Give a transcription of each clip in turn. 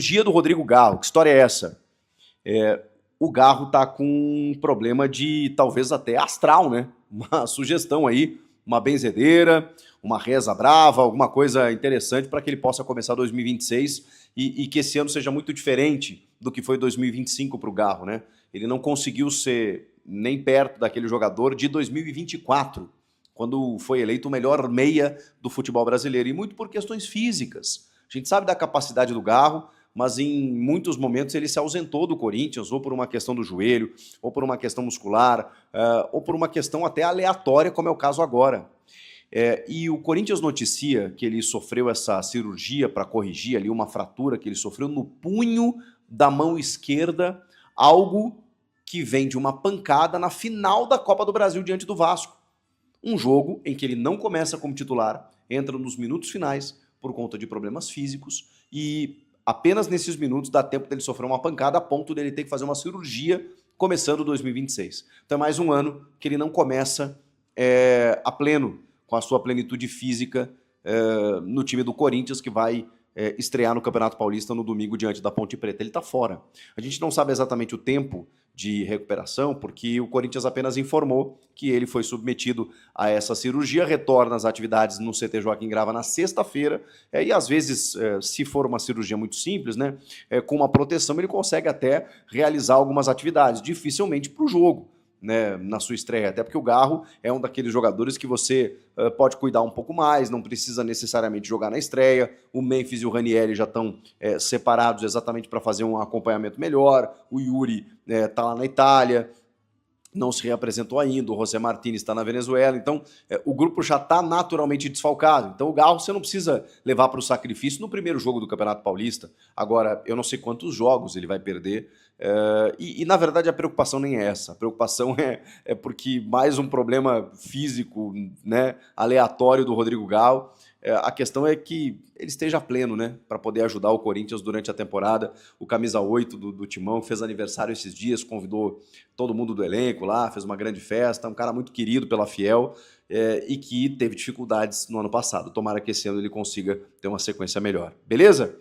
Dia do Rodrigo Garro, que história é essa? O Garro tá com um problema de talvez até astral, né? Uma sugestão aí, uma benzedeira, uma reza brava, alguma coisa interessante para que ele possa começar 2026 e que esse ano seja muito diferente do que foi 2025 para o Garro, né? Ele não conseguiu ser nem perto daquele jogador de 2024, quando foi eleito o melhor meia do futebol brasileiro, e muito por questões físicas. A gente sabe da capacidade do Garro, mas em muitos momentos ele se ausentou do Corinthians, ou por uma questão do joelho, ou por uma questão muscular, ou por uma questão até aleatória, como é o caso agora. E o Corinthians noticia que ele sofreu essa cirurgia para corrigir ali uma fratura que ele sofreu no punho da mão esquerda, algo que vem de uma pancada na final da Copa do Brasil diante do Vasco. Um jogo em que ele não começa como titular, entra nos minutos finais por conta de problemas físicos e apenas nesses minutos dá tempo dele sofrer uma pancada a ponto dele ter que fazer uma cirurgia começando 2026. Então é mais um ano que ele não começa a pleno, com a sua plenitude física no time do Corinthians, que vai estrear no Campeonato Paulista no domingo diante da Ponte Preta. Ele está fora. A gente não sabe exatamente o tempo de recuperação, porque o Corinthians apenas informou que ele foi submetido a essa cirurgia, retorna às atividades no CT Joaquim Grava na sexta-feira, e às vezes, se for uma cirurgia muito simples, né, com uma proteção, ele consegue até realizar algumas atividades, dificilmente para o jogo, né, na sua estreia, até porque o Garro é um daqueles jogadores que você pode cuidar um pouco mais, não precisa necessariamente jogar na estreia. O Memphis e o Ranieri já estão separados exatamente para fazer um acompanhamento melhor. O Yuri está lá na Itália, não se reapresentou ainda, o José Martínez está na Venezuela, então o grupo já está naturalmente desfalcado. Então o Garro você não precisa levar para o sacrifício no primeiro jogo do Campeonato Paulista. Agora, eu não sei quantos jogos ele vai perder, e na verdade a preocupação nem é essa. A preocupação é porque mais um problema físico, né, aleatório do Rodrigo Garro. A questão é que ele esteja pleno, né, para poder ajudar o Corinthians durante a temporada. O camisa 8 do Timão fez aniversário esses dias, convidou todo mundo do elenco lá, fez uma grande festa, um cara muito querido pela Fiel e que teve dificuldades no ano passado. Tomara que esse ano ele consiga ter uma sequência melhor. Beleza?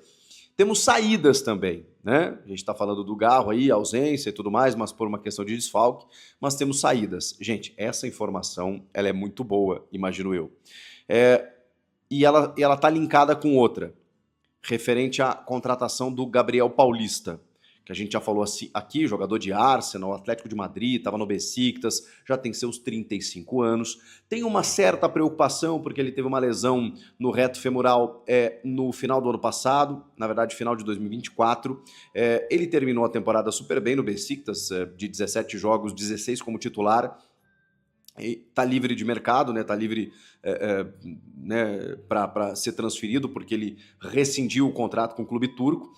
Temos saídas também, né? A gente está falando do Garro aí, ausência e tudo mais, mas por uma questão de desfalque, mas temos saídas. Gente, essa informação ela é muito boa, imagino eu. E ela está linkada com outra, referente à contratação do Gabriel Paulista, que a gente já falou aqui, jogador de Arsenal, Atlético de Madrid, estava no Besiktas, já tem seus 35 anos, tem uma certa preocupação porque ele teve uma lesão no reto femoral no final do ano passado, na verdade final de 2024, ele terminou a temporada super bem no Besiktas, de 17 jogos, 16 como titular, está livre de mercado, né? Está livre né, para ser transferido, porque ele rescindiu o contrato com o clube turco.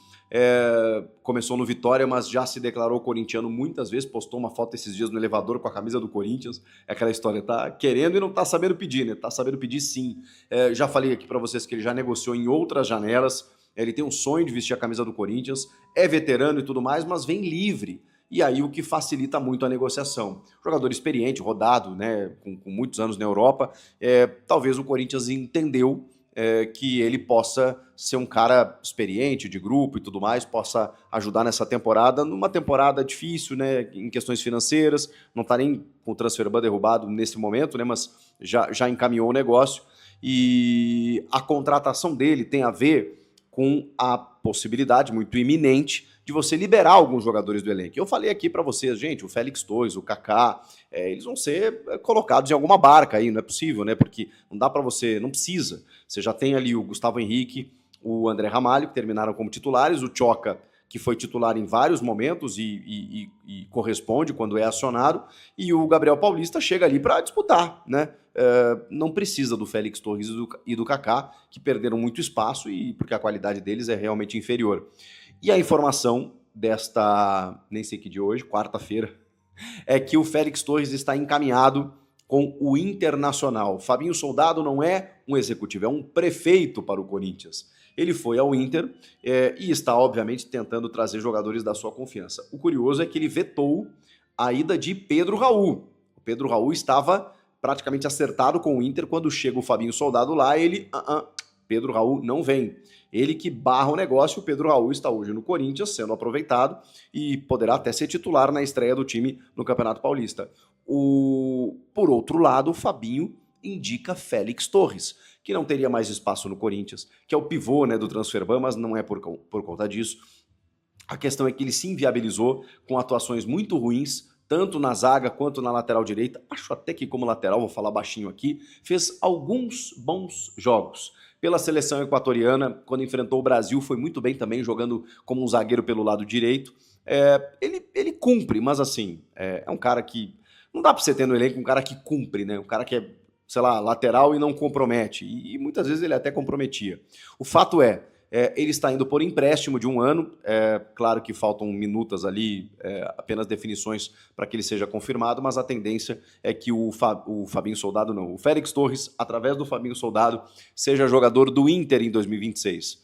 Começou no Vitória, mas já se declarou corintiano muitas vezes, postou uma foto esses dias no elevador com a camisa do Corinthians. É aquela história, tá querendo e não tá sabendo pedir, né? Tá sabendo pedir sim. Já falei aqui para vocês que ele já negociou em outras janelas, ele tem um sonho de vestir a camisa do Corinthians, é veterano e tudo mais, mas vem livre. E aí o que facilita muito a negociação. Jogador experiente, rodado, né, com muitos anos na Europa, talvez o Corinthians entendeu que ele possa ser um cara experiente, de grupo e tudo mais, possa ajudar nessa temporada, numa temporada difícil, né, em questões financeiras, não está nem com o transfer ban derrubado nesse momento, né, mas já encaminhou o negócio, e a contratação dele tem a ver com a possibilidade muito iminente de você liberar alguns jogadores do elenco. Eu falei aqui para vocês, gente, o Félix Torres, o Kaká, eles vão ser colocados em alguma barca aí, não é possível, né? Porque não dá para você, não precisa. Você já tem ali o Gustavo Henrique, o André Ramalho, que terminaram como titulares, o Choca, que foi titular em vários momentos e corresponde quando é acionado, e o Gabriel Paulista chega ali para disputar, né? Não precisa do Félix Torres e do Kaká, que perderam muito espaço e porque a qualidade deles é realmente inferior. E a informação desta, nem sei que dia hoje, quarta-feira, é que o Félix Torres está encaminhado com o Internacional. Fabinho Soldado não é um executivo, é um prefeito para o Corinthians. Ele foi ao Inter e está, obviamente, tentando trazer jogadores da sua confiança. O curioso é que ele vetou a ida de Pedro Raul. O Pedro Raul estava praticamente acertado com o Inter quando chega o Fabinho Soldado lá, ele Pedro Raul não vem. Ele que barra o negócio, o Pedro Raul está hoje no Corinthians, sendo aproveitado e poderá até ser titular na estreia do time no Campeonato Paulista. Por outro lado, o Fabinho indica Félix Torres, que não teria mais espaço no Corinthians, que é o pivô, né, do Transferban, mas não é por conta disso. A questão é que ele se inviabilizou com atuações muito ruins, tanto na zaga quanto na lateral direita. Acho até que como lateral, vou falar baixinho aqui, fez alguns bons jogos. Pela seleção equatoriana, quando enfrentou o Brasil, foi muito bem também, jogando como um zagueiro pelo lado direito. Ele cumpre, mas assim, é um cara que... Não dá pra você ter no elenco um cara que cumpre, né? Um cara que é, sei lá, lateral e não compromete. E muitas vezes ele até comprometia. O fato ele está indo por empréstimo de 1 ano. Claro que faltam minutas ali, apenas definições para que ele seja confirmado, mas a tendência é que o Fabinho Soldado, não, o Félix Torres, através do Fabinho Soldado, seja jogador do Inter em 2026.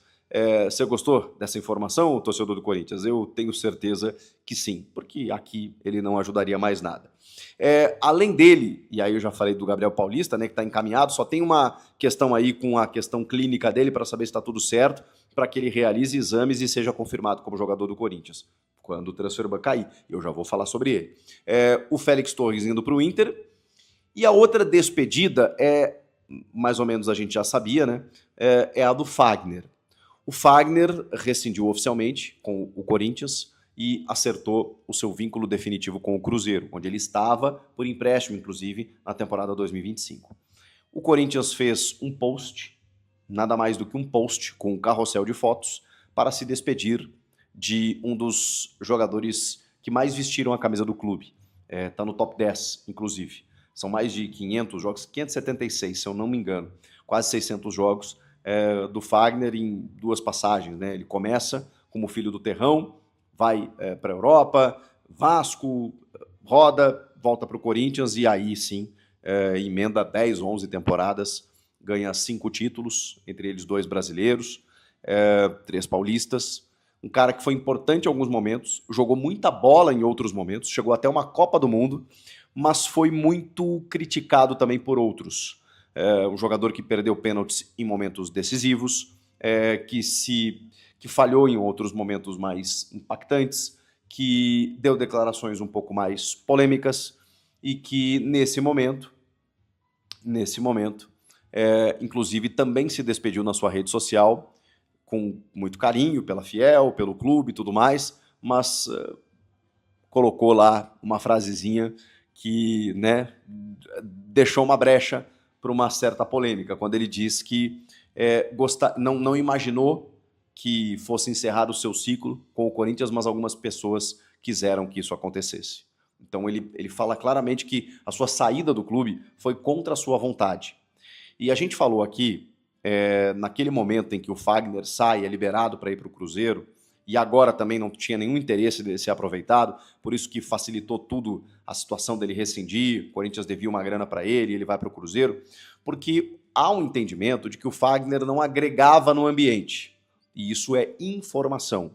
Você gostou dessa informação, torcedor do Corinthians? Eu tenho certeza que sim, porque aqui ele não ajudaria mais nada. Além dele, e aí eu já falei do Gabriel Paulista, né, que está encaminhado, só tem uma questão aí com a questão clínica dele para saber se está tudo certo, para que ele realize exames e seja confirmado como jogador do Corinthians, quando o transferban cair. Eu já vou falar sobre ele. O Félix Torres indo para o Inter, e a outra despedida mais ou menos a gente já sabia, né, é a do Fagner. O Fagner rescindiu oficialmente com o Corinthians e acertou o seu vínculo definitivo com o Cruzeiro, onde ele estava por empréstimo, inclusive, na temporada 2025. O Corinthians fez um post, nada mais do que um post com um carrossel de fotos, para se despedir de um dos jogadores que mais vestiram a camisa do clube. Está no top 10, inclusive. São mais de 500 jogos, 576, se eu não me engano. Quase 600 jogos do Fagner em 2 passagens, né? Ele começa como filho do Terrão, vai para a Europa, Vasco, roda, volta para o Corinthians e aí sim emenda 10, 11 temporadas, ganha 5 títulos, entre eles 2 brasileiros, 3 paulistas. Um cara que foi importante em alguns momentos, jogou muita bola em outros momentos, chegou até uma Copa do Mundo, mas foi muito criticado também por outros. Um jogador que perdeu pênaltis em momentos decisivos, que falhou em outros momentos mais impactantes, que deu declarações um pouco mais polêmicas e que nesse momento, inclusive também se despediu na sua rede social com muito carinho pela Fiel, pelo clube e tudo mais, mas colocou lá uma frasezinha que, né, deixou uma brecha para uma certa polêmica, quando ele diz que não imaginou que fosse encerrar o seu ciclo com o Corinthians, mas algumas pessoas quiseram que isso acontecesse. Então ele fala claramente que a sua saída do clube foi contra a sua vontade. E a gente falou aqui, naquele momento em que o Fagner sai, é liberado para ir para o Cruzeiro, e agora também não tinha nenhum interesse de ser aproveitado, por isso que facilitou tudo a situação dele rescindir, o Corinthians devia uma grana para ele vai para o Cruzeiro, porque há um entendimento de que o Fagner não agregava no ambiente, e isso é informação.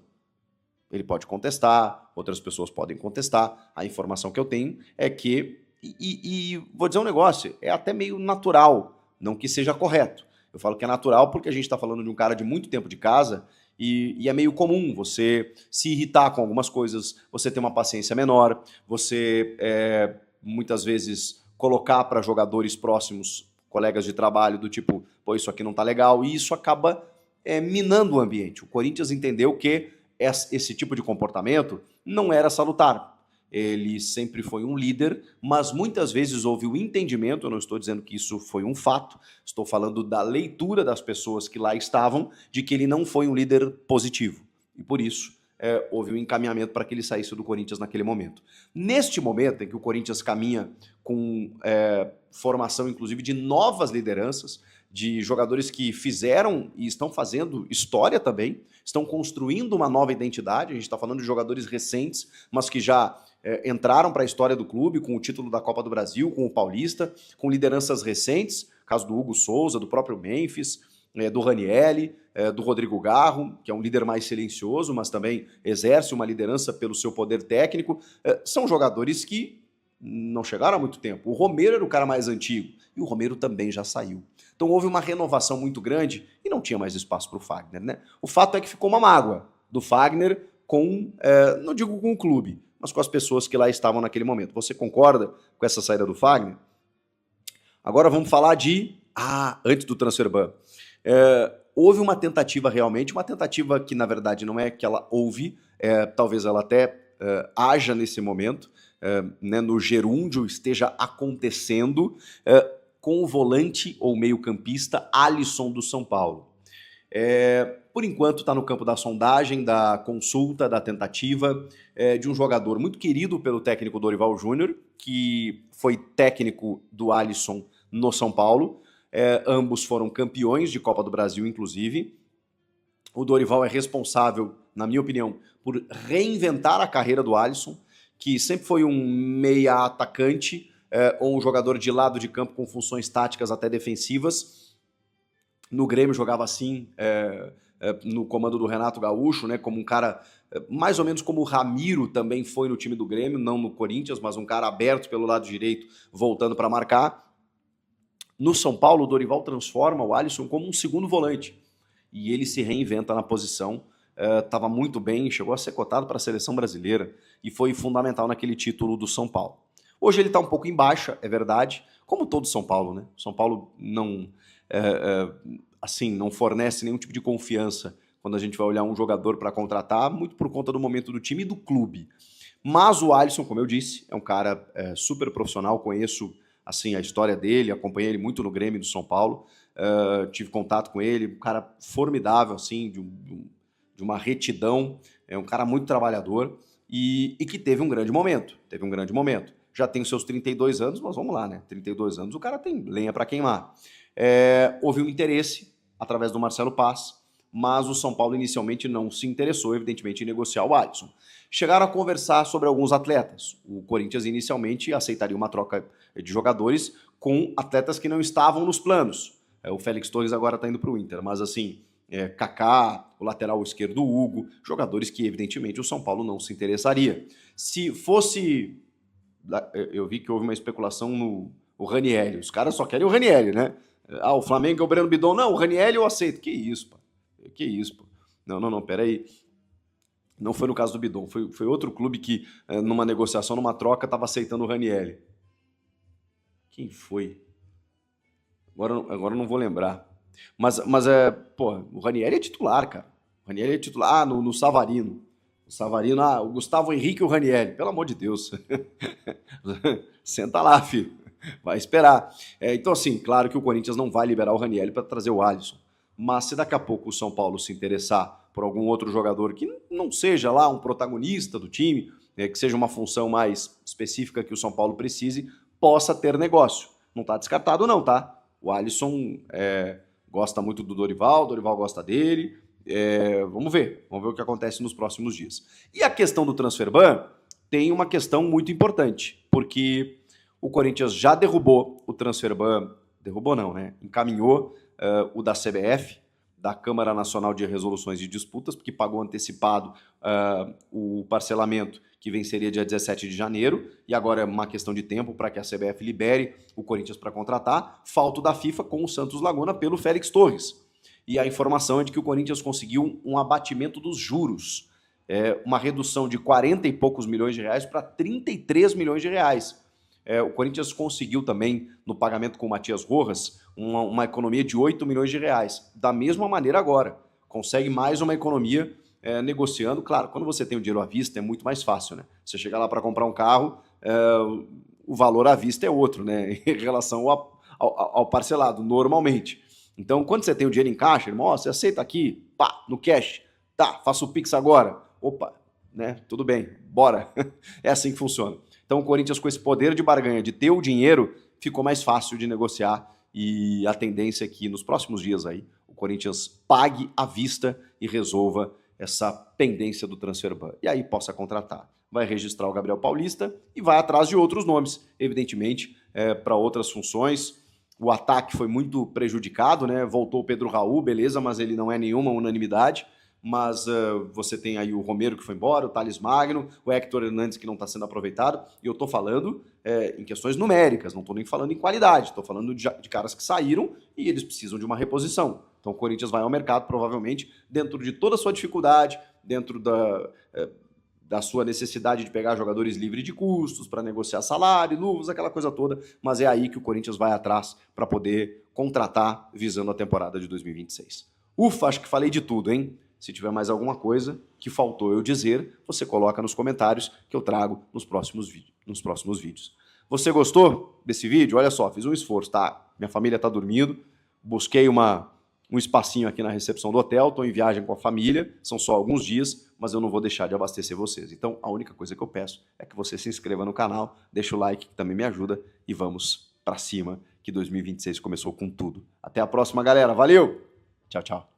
Ele pode contestar, outras pessoas podem contestar, a informação que eu tenho é que, e vou dizer um negócio, é até meio natural, não que seja correto. Eu falo que é natural porque a gente está falando de um cara de muito tempo de casa e é meio comum você se irritar com algumas coisas, você ter uma paciência menor, você muitas vezes colocar para jogadores próximos, colegas de trabalho, do tipo, pô, isso aqui não tá legal, e isso acaba minando o ambiente. O Corinthians entendeu que esse tipo de comportamento não era salutar. Ele sempre foi um líder, mas muitas vezes houve o entendimento, eu não estou dizendo que isso foi um fato, estou falando da leitura das pessoas que lá estavam, de que ele não foi um líder positivo. E por isso houve um encaminhamento para que ele saísse do Corinthians naquele momento. Neste momento em que o Corinthians caminha com formação, inclusive, de novas lideranças, de jogadores que fizeram e estão fazendo história também, estão construindo uma nova identidade, a gente está falando de jogadores recentes, mas que já entraram para a história do clube com o título da Copa do Brasil, com o Paulista, com lideranças recentes, caso do Hugo Souza, do próprio Memphis, do Ranielli, do Rodrigo Garro, que é um líder mais silencioso, mas também exerce uma liderança pelo seu poder técnico. São jogadores que não chegaram há muito tempo. O Romero era o cara mais antigo e o Romero também já saiu. Então houve uma renovação muito grande e não tinha mais espaço para o Fagner, né? O fato é que ficou uma mágoa do Fagner com, não digo com o clube, mas com as pessoas que lá estavam naquele momento. Você concorda com essa saída do Fagner? Agora vamos falar de... antes do transfer ban. Houve uma tentativa realmente, uma tentativa que na verdade não é que ela houve, talvez ela até haja nesse momento, né, no gerúndio esteja acontecendo, com o volante ou meio-campista Alisson do São Paulo. Por enquanto está no campo da sondagem, da consulta, da tentativa de um jogador muito querido pelo técnico Dorival Júnior, que foi técnico do Alisson no São Paulo. Ambos foram campeões de Copa do Brasil, inclusive. O Dorival é responsável, na minha opinião, por reinventar a carreira do Alisson, que sempre foi um meia atacante ou um jogador de lado de campo com funções táticas até defensivas. No Grêmio jogava assim, no comando do Renato Gaúcho, né, como um cara mais ou menos como o Ramiro também foi no time do Grêmio, não no Corinthians, mas um cara aberto pelo lado direito, voltando para marcar. No São Paulo, o Dorival transforma o Alisson como um segundo volante e ele se reinventa na posição. Estava muito bem, chegou a ser cotado para a seleção brasileira e foi fundamental naquele título do São Paulo. Hoje ele está um pouco em baixa, é verdade, como todo São Paulo, né? São Paulo não, assim, não fornece nenhum tipo de confiança quando a gente vai olhar um jogador para contratar, muito por conta do momento do time e do clube. Mas o Alisson, como eu disse, é um cara super profissional, conheço assim a história dele, acompanhei ele muito no Grêmio do São Paulo, tive contato com ele, um cara formidável, assim, de uma retidão, é um cara muito trabalhador e que teve um grande momento, Já tem os seus 32 anos, mas vamos lá, né? 32 anos, o cara tem lenha para queimar. Houve um interesse através do Marcelo Paz, mas o São Paulo inicialmente não se interessou, evidentemente, em negociar o Alisson. Chegaram a conversar sobre alguns atletas. O Corinthians inicialmente aceitaria uma troca de jogadores com atletas que não estavam nos planos. O Félix Torres agora está indo para o Inter, mas assim, Kaká, o lateral esquerdo Hugo, jogadores que evidentemente o São Paulo não se interessaria. Se fosse... Eu vi que houve uma especulação no Ranieri. Os caras só querem o Ranieri, né? O Flamengo é o Breno Bidon. Não, o Ranieri eu aceito. Que isso, pô. Que isso, pô. Não, peraí. Não foi no caso do Bidon. Foi outro clube que, numa negociação, numa troca, estava aceitando o Ranieri. Quem foi? Agora eu não vou lembrar. Mas o Ranieri é titular, cara. O Ranieri é titular. No Savarino. O Savarino, o Gustavo Henrique e o Ranieri. Pelo amor de Deus. Senta lá, filho. Vai esperar. Então, assim, claro que o Corinthians não vai liberar o Ranieri para trazer o Alisson. Mas se daqui a pouco o São Paulo se interessar por algum outro jogador que não seja lá um protagonista do time, que seja uma função mais específica que o São Paulo precise, possa ter negócio. Não está descartado não, tá? O Alisson gosta muito do Dorival, o Dorival gosta dele. Vamos ver o que acontece nos próximos dias. E a questão do transfer ban tem uma questão muito importante, porque o Corinthians já derrubou o transfer ban, derrubou não, né? Encaminhou o da CBF, da Câmara Nacional de Resoluções de Disputas, porque pagou antecipado o parcelamento que venceria dia 17 de janeiro, e agora é uma questão de tempo para que a CBF libere o Corinthians para contratar. Falta da FIFA com o Santos Laguna pelo Félix Torres. E a informação é de que o Corinthians conseguiu um abatimento dos juros, uma redução de 40 e poucos milhões de reais para 33 milhões de reais. O Corinthians conseguiu também, no pagamento com o Matias Rojas, uma economia de 8 milhões de reais. Da mesma maneira agora, consegue mais uma economia negociando. Claro, quando você tem o dinheiro à vista é muito mais fácil, né? Você chega lá para comprar um carro, o valor à vista é outro, né? Em relação ao parcelado, normalmente. Então, quando você tem o dinheiro em caixa, irmão, você aceita aqui, pá, no cash, tá, faço o Pix agora. Opa, né? Tudo bem, bora. É assim que funciona. Então o Corinthians, com esse poder de barganha, de ter o dinheiro, ficou mais fácil de negociar e a tendência é que nos próximos dias aí o Corinthians pague à vista e resolva essa pendência do transfer ban. E aí possa contratar. Vai registrar o Gabriel Paulista e vai atrás de outros nomes, evidentemente, para outras funções. O ataque foi muito prejudicado, né? Voltou o Pedro Raul, beleza, mas ele não é nenhuma unanimidade. mas você tem aí o Romero que foi embora, o Thales Magno, o Hector Hernandes que não está sendo aproveitado, e eu estou falando em questões numéricas, não estou nem falando em qualidade, estou falando de caras que saíram e eles precisam de uma reposição. Então o Corinthians vai ao mercado, provavelmente, dentro de toda a sua dificuldade, dentro da sua necessidade de pegar jogadores livres de custos, para negociar salário, luvas, aquela coisa toda, mas é aí que o Corinthians vai atrás para poder contratar visando a temporada de 2026. Ufa, acho que falei de tudo, hein? Se tiver mais alguma coisa que faltou eu dizer, você coloca nos comentários que eu trago nos próximos vídeos. Você gostou desse vídeo? Olha só, fiz um esforço, tá? Minha família tá dormindo, busquei um espacinho aqui na recepção do hotel, estou em viagem com a família, são só alguns dias, mas eu não vou deixar de abastecer vocês. Então, a única coisa que eu peço é que você se inscreva no canal, deixa o like, que também me ajuda, e vamos pra cima, que 2026 começou com tudo. Até a próxima, galera. Valeu! Tchau, tchau.